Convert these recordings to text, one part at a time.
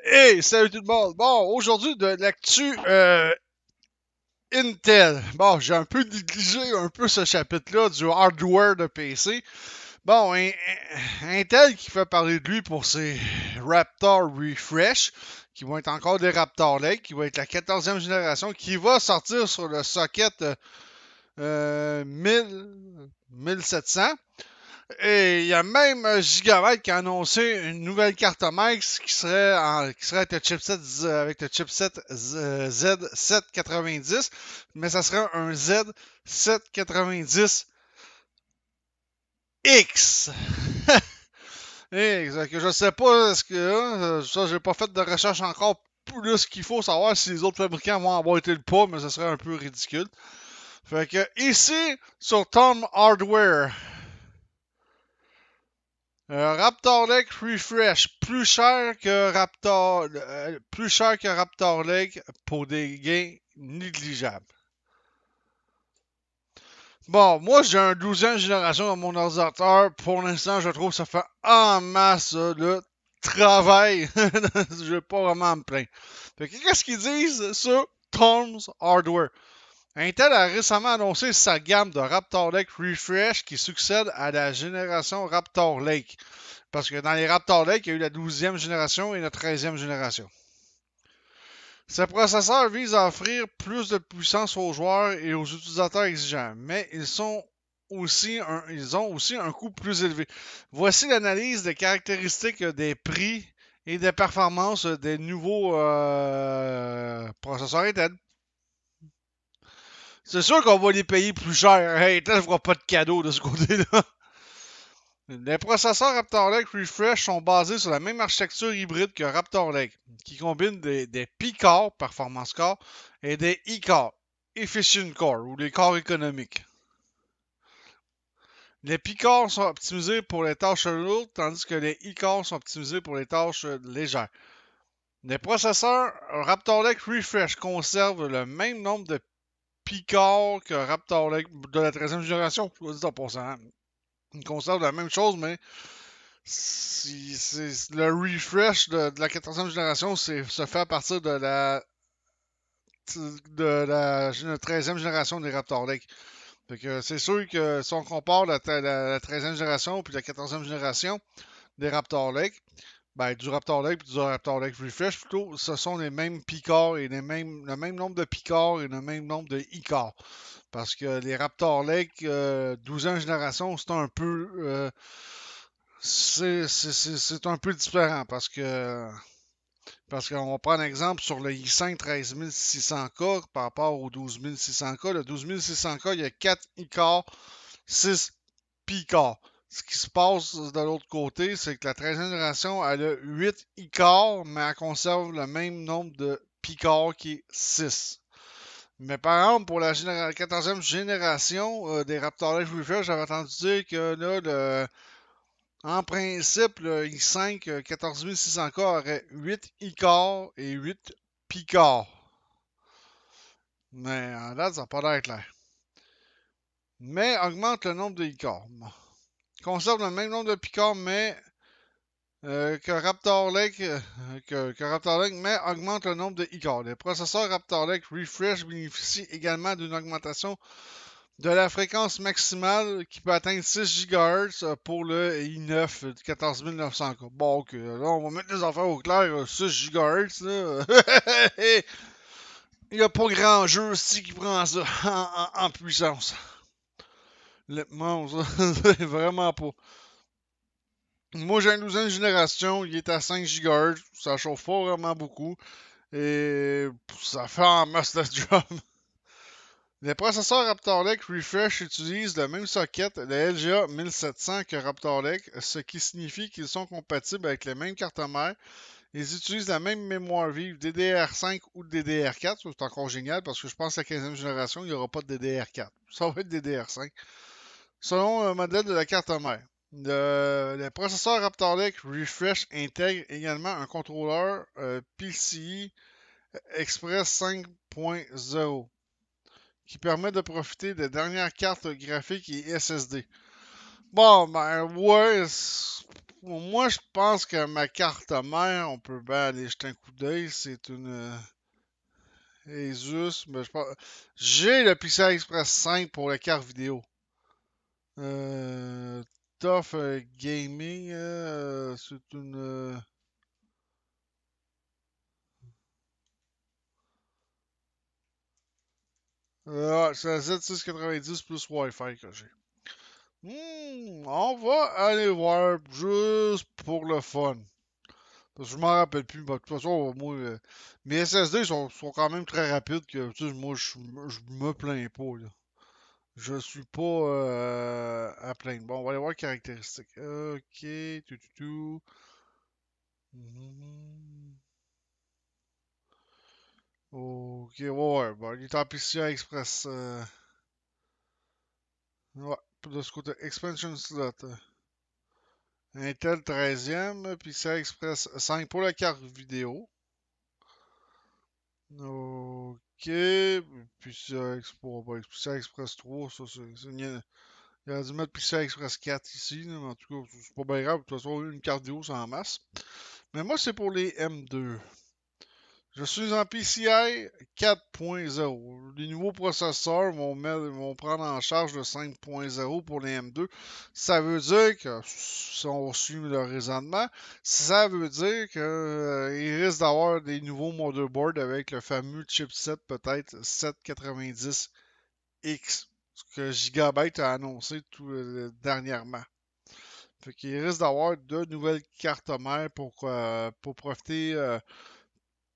Hey, salut tout le monde! Bon, aujourd'hui, de l'actu Intel. Bon, j'ai un peu négligé un peu ce chapitre-là du hardware de PC. Bon, Intel qui fait parler de lui pour ses Raptor Refresh, qui vont être encore des Raptor Lake, qui va être la 14e génération, qui va sortir sur le socket 1700. Et il y a même Gigabyte qui a annoncé une nouvelle carte mère qui serait avec le chipset Z790, mais ça serait un Z790X. Et je sais pas ce que ça, j'ai pas fait de recherche encore plus qu'il faut savoir si les autres fabricants vont avoir été le pas, mais ce serait un peu ridicule. Fait que ici sur Tom Hardware, Raptor Lake Refresh, plus cher que Raptor Lake pour des gains négligeables. Bon, moi j'ai un 12e génération dans mon ordinateur. Pour l'instant, je trouve que ça fait en masse le travail. Je vais pas vraiment me plaindre. Fait que qu'est-ce qu'ils disent sur Tom's Hardware? Intel a récemment annoncé sa gamme de Raptor Lake Refresh qui succède à la génération Raptor Lake. Parce que dans les Raptor Lake, il y a eu la 12e génération et la 13e génération. Ces processeurs visent à offrir plus de puissance aux joueurs et aux utilisateurs exigeants, mais ils ont aussi un coût plus élevé. Voici l'analyse des caractéristiques des prix et des performances des nouveaux processeurs Intel. C'est sûr qu'on va les payer plus cher. Intel ne fera pas de cadeau de ce côté-là. Les processeurs Raptor Lake Refresh sont basés sur la même architecture hybride que Raptor Lake, qui combine des P-Core, Performance Core, et des E-Core, Efficient Core, ou les corps économiques. Les P-Core sont optimisés pour les tâches lourdes, tandis que les E-Core sont optimisés pour les tâches légères. Les processeurs Raptor Lake Refresh conservent le même nombre de P-Core que Raptor Lake de la 13e génération, je vous dis en passant. Ils conservent la même chose, mais le refresh de la 14e génération se fait à partir de la 13e génération des Raptor Lake. Fait que c'est sûr que si on compare la 13e génération puis la 14e génération des Raptor Lake, ben, du Raptor Lake et du Raptor Lake Refresh, plutôt, ce sont les mêmes P-Core et le même nombre de P-Core et le même nombre de E-Core. Parce que les Raptor Lake 12e génération, c'est un peu différent parce qu'on va prendre un exemple sur le i5 13600K par rapport au 12600K. Le 12600K, il y a 4 e-core, 6 p-core. Ce qui se passe de l'autre côté, c'est que la 13e génération, elle a 8 e-core, mais elle conserve le même nombre de p-core qui est 6. Mais par exemple, pour la 14e génération des Raptor Lake Refresh, j'avais entendu dire que là, en principe, le i5 14600K aurait 8 e-core et 8 p-core. Mais en date, ça n'a pas l'air clair. Mais augmente le nombre de e-core. Conserve le même nombre de p-core, mais que Raptor Lake, mais augmente le nombre de e-core. Les processeurs Raptor Lake Refresh bénéficient également d'une augmentation de la fréquence maximale qui peut atteindre 6 GHz pour le i9 14900K. Bon, ok, là, on va mettre les affaires au clair. 6 GHz, là. Il n'y a pas grand jeu aussi qui prend ça en puissance. Nettement, ça, vraiment pas. Moi, j'ai une 12e génération, il est à 5 GHz, ça chauffe pas vraiment beaucoup, et ça fait en masse de job. Les processeurs Raptor Lake Refresh utilisent le même socket, le LGA 1700 que Raptor Lake, ce qui signifie qu'ils sont compatibles avec les mêmes cartes mères. Ils utilisent la même mémoire vive DDR5 ou DDR4, c'est encore génial parce que je pense que la 15e génération, il n'y aura pas de DDR4. Ça va être DDR5. Selon le modèle de la carte mère. Le processeur Raptor Lake Refresh intègre également un contrôleur PCI Express 5.0 qui permet de profiter des dernières cartes graphiques et SSD. Bon, ben, ouais, moi, je pense que ma carte mère, on peut bien aller jeter un coup d'œil. C'est une Asus, mais je pense. J'ai le PCI Express 5 pour la carte vidéo. Euh, Tough Gaming, c'est une. C'est la Z690 plus Wi-Fi que j'ai. On va aller voir juste pour le fun. Parce que je m'en rappelle plus. De toute façon, moi, mes SSD sont quand même très rapides que tu sais, moi je me plains pas là. Je suis pas à plaindre. Bon, on va aller voir les caractéristiques. Ok, tout. Mhm. Ok, ouais. Bon, il est en PCI Express. Ouais, de ce côté, Expansion Slot. Intel 13e, PCI Express 5 pour la carte vidéo. Ok, PCI Express 3, ça il a dû mettre PCI Express 4 ici, là, mais en tout cas, c'est pas bien grave, de toute façon, une carte vidéo, c'est en masse. Mais moi, c'est pour les M2. Je suis en PCI 4.0. Les nouveaux processeurs vont prendre en charge le 5.0 pour les M2. Ça veut dire que, si on suit le raisonnement, ça veut dire qu'il risque d'avoir des nouveaux motherboards avec le fameux chipset peut-être 790X, ce que Gigabyte a annoncé dernièrement. Fait qu'il risque d'avoir de nouvelles cartes mères pour profiter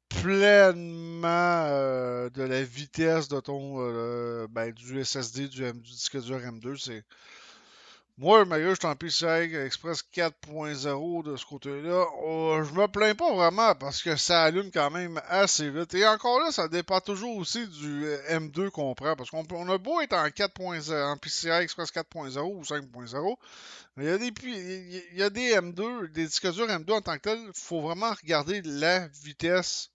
pleinement de la vitesse de ton du SSD du disque dur M2. Moi, malgré que je suis en PCI Express 4.0 de ce côté-là, je me plains pas vraiment parce que ça allume quand même assez vite. Et encore là, ça dépend toujours aussi du M2 qu'on prend. Parce qu'on a beau être en 4.0, en PCI Express 4.0 ou 5.0, mais il y a des M2, des disques durs M2 en tant que tel, il faut vraiment regarder la vitesse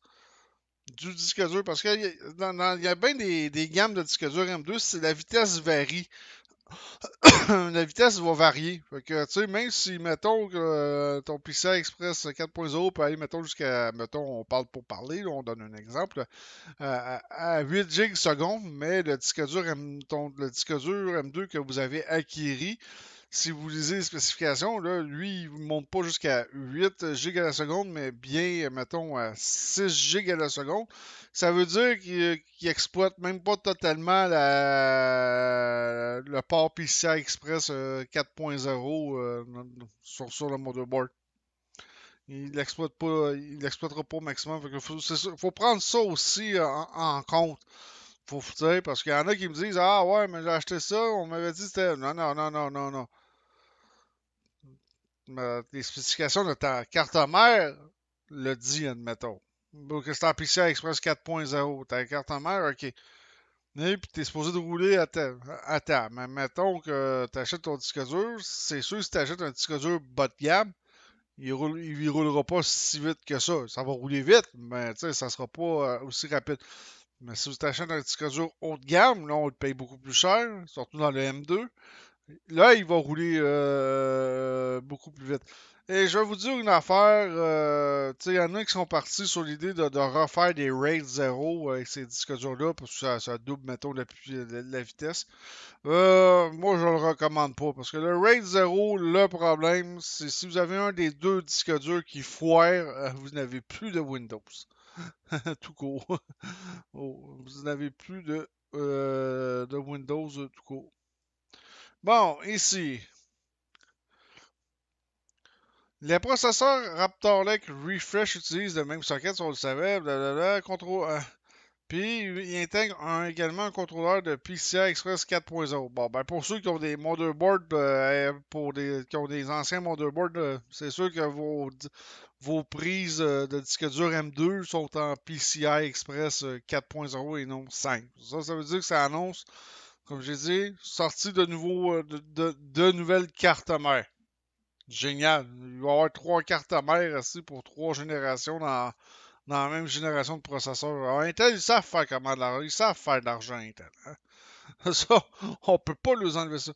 du disque dur parce qu'il y a bien des gammes de disques durs M2, la vitesse varie. La vitesse va varier. Fait que, tu sais, même si, mettons, que ton PCI Express 4.0 peut aller, mettons, jusqu'à, mettons, on parle pour parler, là, on donne un exemple, à 8 gigs secondes, mais le disque dur M2 que vous avez acquis, si vous lisez les spécifications, là, lui, il ne monte pas jusqu'à 8 gigs à la seconde, mais bien, mettons, à 6 gigs à la seconde. Ça veut dire qu'il exploite même pas totalement le port PCI Express 4.0 sur le motherboard. Il l'exploitera pas au maximum. Faut prendre ça aussi en compte. Faut dire, parce qu'il y en a qui me disent ah ouais, mais j'ai acheté ça, on m'avait dit que c'était. Non, non, non, non, non, non. Les spécifications de ta carte mère le dit, admettons. Donc, c'est en PCI Express 4.0. Ta carte mère, ok. Et puis, t'es supposé de rouler à terre. Mais mettons que tu achètes ton disque dur, c'est sûr que si tu achètes un disque dur bas de gamme, il roulera pas si vite que ça. Ça va rouler vite, mais ça sera pas aussi rapide. Mais si tu achètes un disque dur haut de gamme, là, on le paye beaucoup plus cher, surtout dans le M2. Là, il va rouler beaucoup plus vite. Et je vais vous dire une affaire, il y en a qui sont partis sur l'idée de refaire des RAID 0 avec ces disques durs-là, parce que ça double, mettons, la vitesse. Moi, je le recommande pas, parce que le RAID 0, le problème, c'est si vous avez un des deux disques durs qui foire, vous n'avez plus de Windows. Tout court. Oh, vous n'avez plus de Windows tout court. Bon, ici, les processeurs Raptor Lake Refresh utilisent le même socket, on le savait, blablabla, puis il intègre également un contrôleur de PCI Express 4.0. Bon, ben pour ceux qui ont des motherboards, qui ont des anciens motherboards, c'est sûr que vos prises de disque dur M2 sont en PCI Express 4.0 et non 5. Ça veut dire que ça annonce, comme j'ai dit, sortie de de nouvelles cartes mères. Génial. Il va y avoir trois cartes mères aussi pour trois générations dans la même génération de processeurs. Alors, Intel, ils savent faire comment de l'argent. Ils savent faire de l'argent, Intel. Hein? Ça, on peut pas leur enlever ça.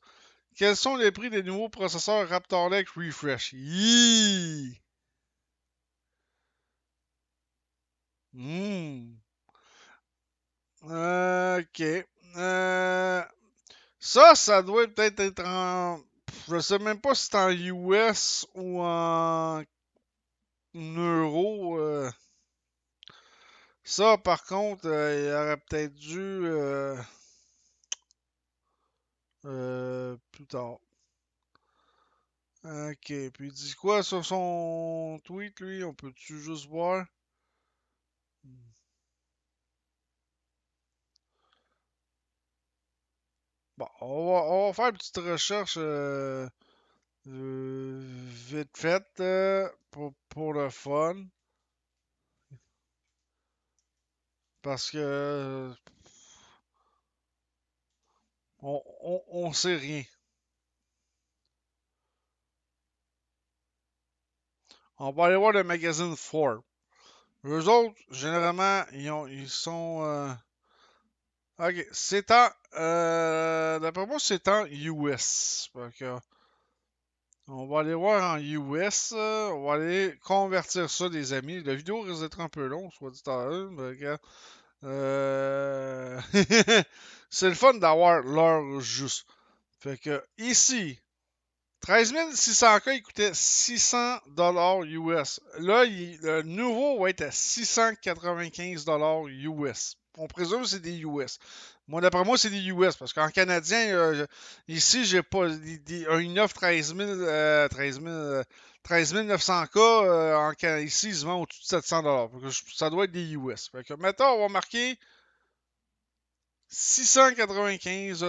Quels sont les prix des nouveaux processeurs Raptor Lake Refresh? Yee! Hmm. Ok. Ça doit peut-être être en. Je sais même pas si c'est en US ou en euros. Ça, par contre, il aurait peut-être dû plus tard. Ok, puis il dit quoi sur son tweet, lui? On peut-tu juste voir? Bon, on va faire une petite recherche vite faite pour le fun. Parce que on sait rien. On va aller voir le magazine Forbes. Eux autres, généralement, ils sont. Ok, c'est en. D'après moi, c'est en US. Fait que, on va aller voir en US. On va aller convertir ça, les amis. La vidéo risque d'être un peu longue, soit dit à l'heure. Mais regarde, c'est le fun d'avoir l'heure juste. Fait que, ici, 13 600 cas, il coûtait 600 US. Là, le nouveau va être à 695 US. On présume que c'est des US. Moi, d'après moi, c'est des US parce qu'en canadien, ici, j'ai pas. Une offre 13 000, 13 900 cas. Ici, ils se vendent au-dessus de 700 Ça doit être des US. Fait que, mettons, on va marquer 695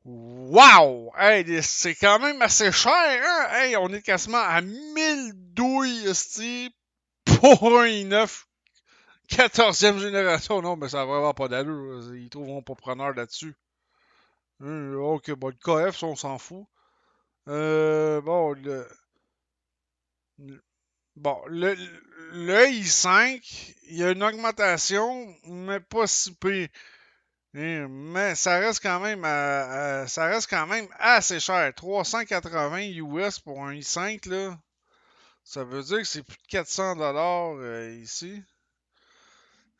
Wow! Hey, c'est quand même assez cher, hein? Hey, on est quasiment à 1000 douilles, esti, pour un i9 14e génération. Non, mais ça a vraiment pas d'allure. Ils trouveront pas preneur là-dessus. Ok, bon, le KF, ça, on s'en fout. Bon, bon, le i5, il y a une augmentation, mais pas si pire. Mais ça reste quand même ça reste quand même assez cher. 380 US pour un i5 là. Ça veut dire que c'est plus de 400 ici.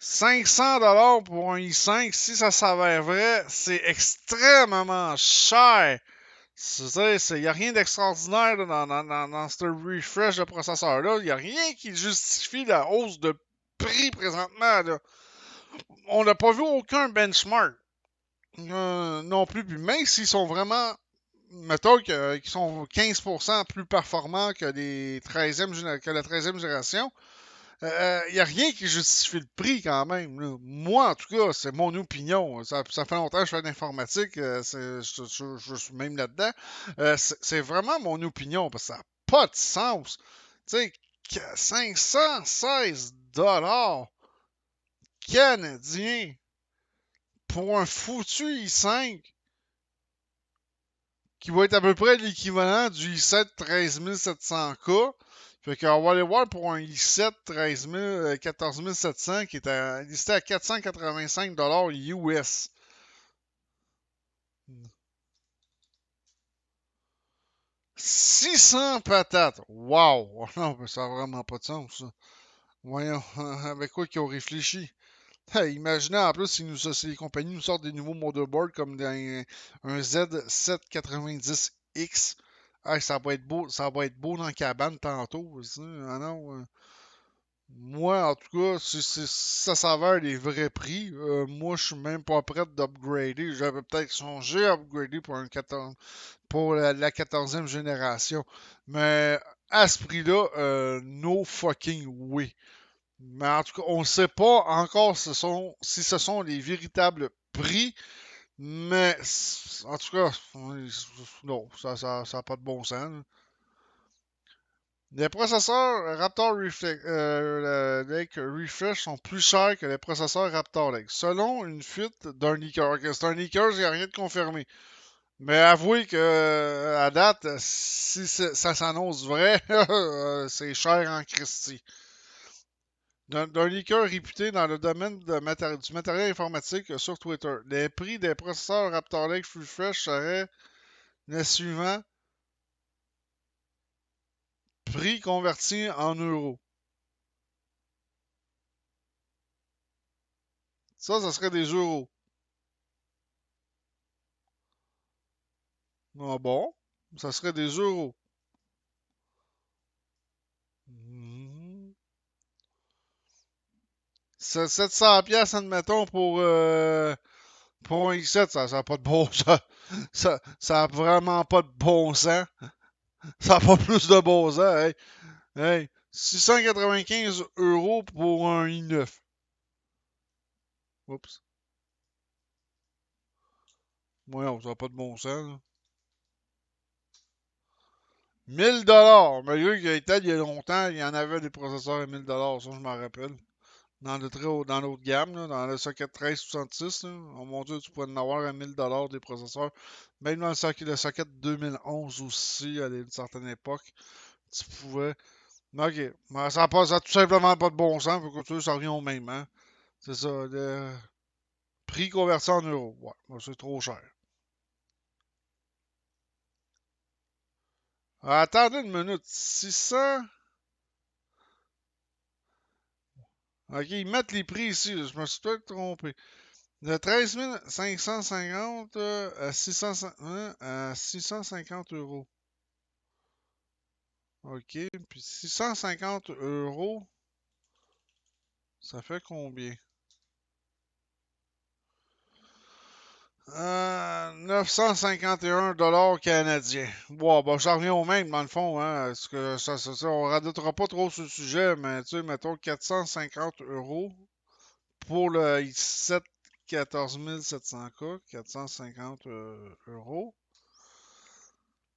500 pour un i5, si ça s'avère vrai, c'est extrêmement cher. Il n'y a rien d'extraordinaire dans ce refresh de processeur-là. Il n'y a rien qui justifie la hausse de prix présentement. Là. On n'a pas vu aucun benchmark. Non plus. Puis même s'ils sont vraiment, mettons qu'ils sont 15% plus performants que, que la 13e génération, il n'y a rien qui justifie le prix quand même. Là. Moi, en tout cas, c'est mon opinion. Ça fait longtemps que je fais de l'informatique. Je suis même là-dedans. C'est vraiment mon opinion parce que ça n'a pas de sens. Tu sais, 516 dollars canadiens pour un foutu i5 qui va être à peu près l'équivalent du i7 13700K. Fait qu'on va aller voir pour un i7 14700 qui est listé à 485 US. 600 patates. Wow! Non, mais ça n'a vraiment pas de sens, ça. Voyons, avec quoi qu'ils ont réfléchi. Imaginez en plus si les compagnies nous sortent des nouveaux motherboards comme un Z790X. Ça va être beau dans la cabane tantôt. Ah non, moi, en tout cas, si ça s'avère les vrais prix, moi, je suis même pas prêt d'upgrader. J'avais peut-être songé à upgrader pour, pour la 14e génération. Mais à ce prix-là, no fucking way. Mais en tout cas, on ne sait pas encore si ce sont les véritables prix. Mais en tout cas, non, ça n'a pas de bon sens. Les processeurs Raptor Lake Refresh sont plus chers que les processeurs Raptor Lake, selon une fuite d'un leaker. C'est un leaker, il n'y a rien de confirmé. Mais avouez que à date, si ça s'annonce vrai, c'est cher en Christie. d'un leaker réputé dans le domaine du matériel informatique sur Twitter. Les prix des processeurs Raptor Lake Refresh seraient les suivants. Prix converti en euros. Ça serait des euros. Ah bon? Ça serait des euros. 700 pièces admettons, pour un i7, ça n'a pas de bon sens. Ça a vraiment pas de bon sens. Ça n'a pas plus de bon sens. Hey, hey, 695 euros pour un i9. Oups. Voyons, ça n'a pas de bon sens. Là. 1000 $. Malgré qu'il était il y a longtemps, il y en avait des processeurs à 1000 $. Ça, je m'en rappelle. Dans l'autre gamme, là, dans le socket 1366, là, oh mon Dieu, tu pourrais en avoir à 1000 $ des processeurs. Même dans le socket 2011 aussi, à une certaine époque, tu pouvais. Mais ok, mais ça a tout simplement pas de bon sens, ça revient au même, hein. C'est ça, le prix converti en euros. Ouais, c'est trop cher. Attendez une minute, 600. Ok, ils mettent les prix ici, je me suis peut-être trompé. De 13 550 à 650 euros. OK. Puis 650 euros, ça fait combien? 951 $ canadiens. Bon, bah, ça revient au même, dans le fond, hein. Parce que on radoutera pas trop sur le sujet, mais tu sais, mettons 450 euros pour le i7 14700K, 450 euros.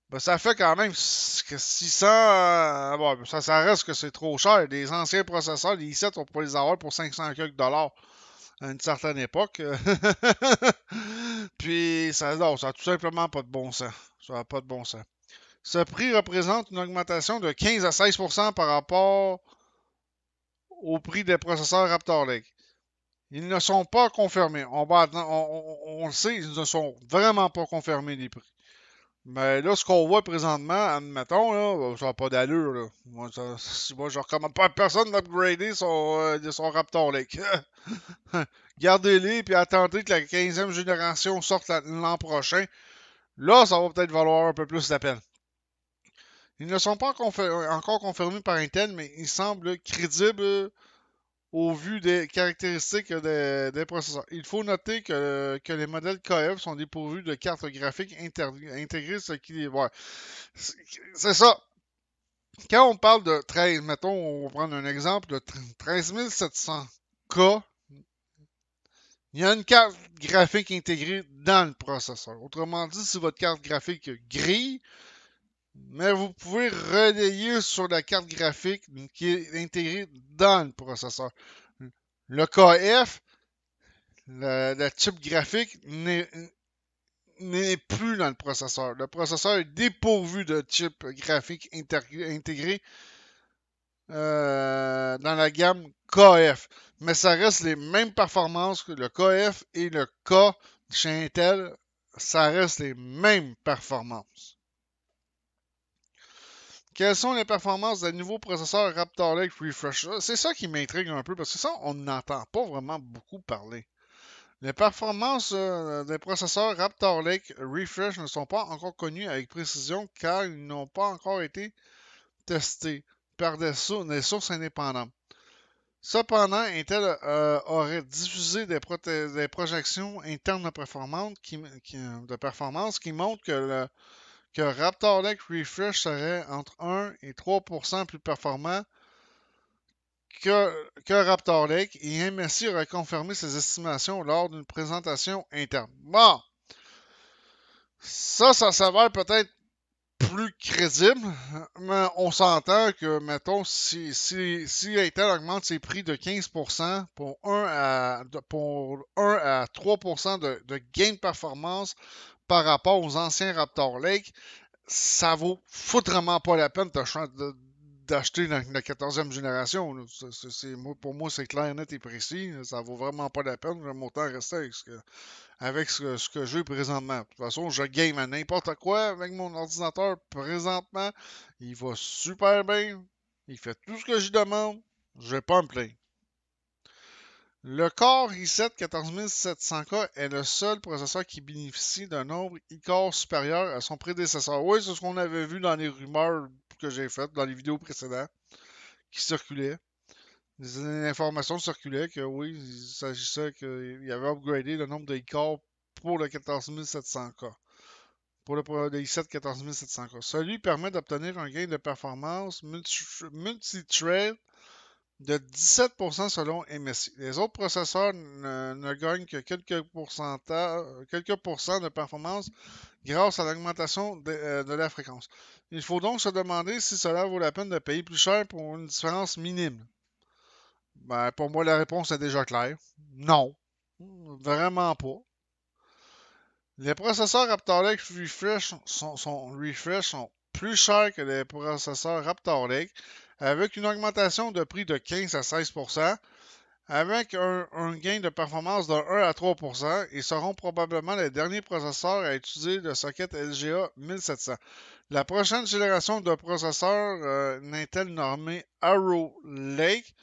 Ben, ça fait quand même 600. Bon, ça reste que c'est trop cher. Les anciens processeurs, les i7, on peut les avoir pour 500 quelques dollars à une certaine époque. Puis, non, ça n'a tout simplement pas de bon sens. Ça n'a pas de bon sens. Ce prix représente une augmentation de 15 à 16% par rapport au prix des processeurs Raptor Lake. Ils ne sont pas confirmés. On le sait, ils ne sont vraiment pas confirmés, les prix. Mais là, ce qu'on voit présentement, admettons, là, ça n'a pas d'allure. Là. Moi, je recommande pas à personne d'upgrader son Raptor Lake. Gardez-les puis attendez que la 15e génération sorte l'an prochain. Là, ça va peut-être valoir un peu plus la peine. Ils ne sont pas encore confirmés par Intel, mais ils semblent crédibles au vu des caractéristiques des processeurs. Il faut noter que les modèles KF sont dépourvus de cartes graphiques intégrées, ce qui les voit. C'est ça. Quand on parle de 13, mettons, on va prendre un exemple de 13 700K, il y a une carte graphique intégrée dans le processeur. Autrement dit, si votre carte graphique grille, mais vous pouvez relayer sur la carte graphique qui est intégrée dans le processeur. Le KF, le chip graphique, n'est plus dans le processeur. Le processeur est dépourvu de chip graphique intégré dans la gamme KF. Mais ça reste les mêmes performances que le KF et le K chez Intel. Ça reste les mêmes performances. Quelles sont les performances d'un nouveau processeur Raptor Lake Refresh? C'est ça qui m'intrigue un peu parce que ça, on n'entend pas vraiment beaucoup parler. Les performances des processeurs Raptor Lake Refresh ne sont pas encore connues avec précision car ils n'ont pas encore été testés par des sources indépendantes. Cependant, Intel aurait diffusé des projections internes de performance qui montrent que Raptor Lake Refresh serait entre 1 et 3% plus performant que Raptor Lake et MSI aurait confirmé ces estimations lors d'une présentation interne. Bon, ça s'avère peut-être plus crédible, mais on s'entend que, mettons, si Intel augmente ses prix de 15% pour 1 à 3% de gain de performance par rapport aux anciens Raptor Lake, ça vaut foutrement pas la peine d'acheter la 14e génération. Pour moi, c'est clair, net et précis. Ça vaut vraiment pas la peine. J'aime autant rester avec ce que j'ai présentement. De toute façon, je game à n'importe quoi avec mon ordinateur présentement. Il va super bien. Il fait tout ce que je demande. Je vais pas me plaindre. Le Core i7 14700K est le seul processeur qui bénéficie d'un nombre e-core supérieur à son prédécesseur. Oui, c'est ce qu'on avait vu dans les rumeurs que j'ai faites dans les vidéos précédentes qui circulaient. Des informations circulaient que oui, il s'agissait qu'il avait upgradé le nombre de e-core pour le 14700K. Pour le i7 14700K. Celui permet d'obtenir un gain de performance multi-thread de 17% selon MSI. Les autres processeurs ne gagnent que quelques pourcents de performance grâce à l'augmentation de la fréquence. Il faut donc se demander si cela vaut la peine de payer plus cher pour une différence minime. Ben, pour moi, la réponse est déjà claire. Non. Vraiment pas. Les processeurs Raptor Lake Refresh sont plus chers que les processeurs Raptor Lake, avec une augmentation de prix de 15 à 16%, avec un gain de performance de 1 à 3%, et seront probablement les derniers processeurs à utiliser le socket LGA 1700. La prochaine génération de processeurs Intel normé Arrow Lake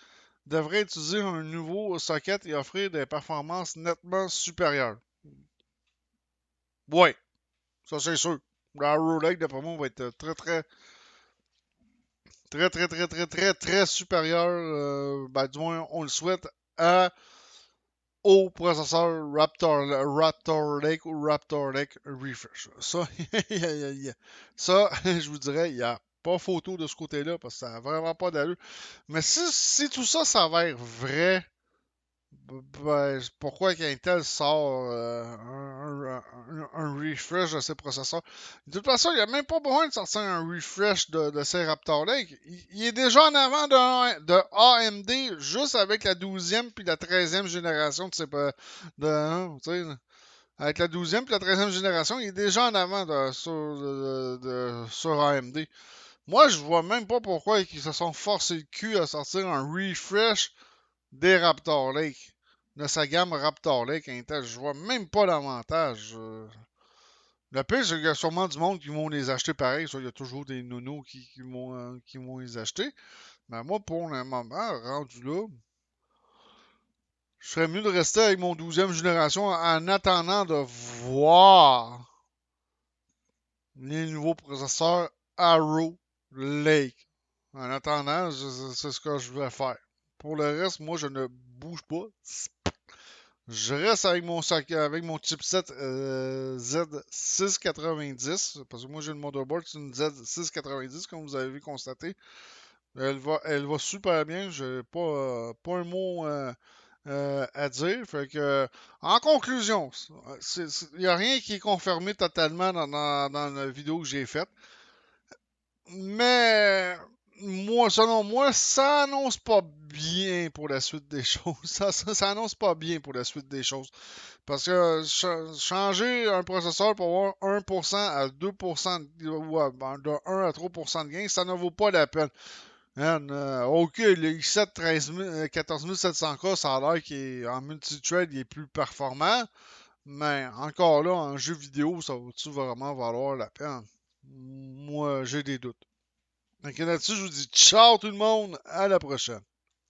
devrait utiliser un nouveau socket et offrir des performances nettement supérieures. Ouais, ça c'est sûr. Arrow Lake, d'après moi, va être très supérieur, ben, du moins on le souhaite, au processeur Raptor Lake ou Raptor Lake Refresh. Ça, ça je vous dirais, il n'y a pas photo de ce côté-là parce que ça n'a vraiment pas d'allure. Mais si tout ça s'avère vrai, ben, pourquoi qu'Intel sort un refresh de ses processeurs? De toute façon, il n'y a même pas besoin de sortir un refresh de ses Raptor Lake. Il est déjà en avant de AMD juste avec la 12e puis la 13e génération de ses. Avec la 12e puis la 13e génération, il est déjà en avant sur AMD. Moi, je vois même pas pourquoi ils se sont forcés le cul à sortir un refresh des Raptor Lake, de sa gamme Raptor Lake Intel. Je vois même pas l'avantage. Le pire, c'est qu'il y a sûrement du monde qui vont les acheter pareil. Il y a toujours des nounous qui vont les acheter. Mais moi, pour le moment, rendu là, je serais mieux de rester avec mon 12e génération en attendant de voir les nouveaux processeurs Arrow Lake. En attendant, c'est ce que je vais faire. Pour le reste, moi, je ne bouge pas. Je reste avec mon chipset Z690, parce que moi j'ai le motherboard, c'est une Z690, comme vous avez constaté. Elle va super bien, j'ai pas un mot à dire. Fait que, en conclusion, il n'y a rien qui est confirmé totalement dans la vidéo que j'ai faite. Mais moi, selon moi, ça annonce pas bien pour la suite des choses. Ça annonce pas bien pour la suite des choses. Parce que changer un processeur pour avoir 1% à 2% de 1 à 3% de gain, ça ne vaut pas la peine. Man, ok, le i7 14700K, ça a l'air qu'il est en multithread, il est plus performant. Mais encore là, en jeu vidéo, ça va-tu vraiment valoir la peine? Moi, j'ai des doutes. Donc là-dessus, je vous dis ciao tout le monde, à la prochaine.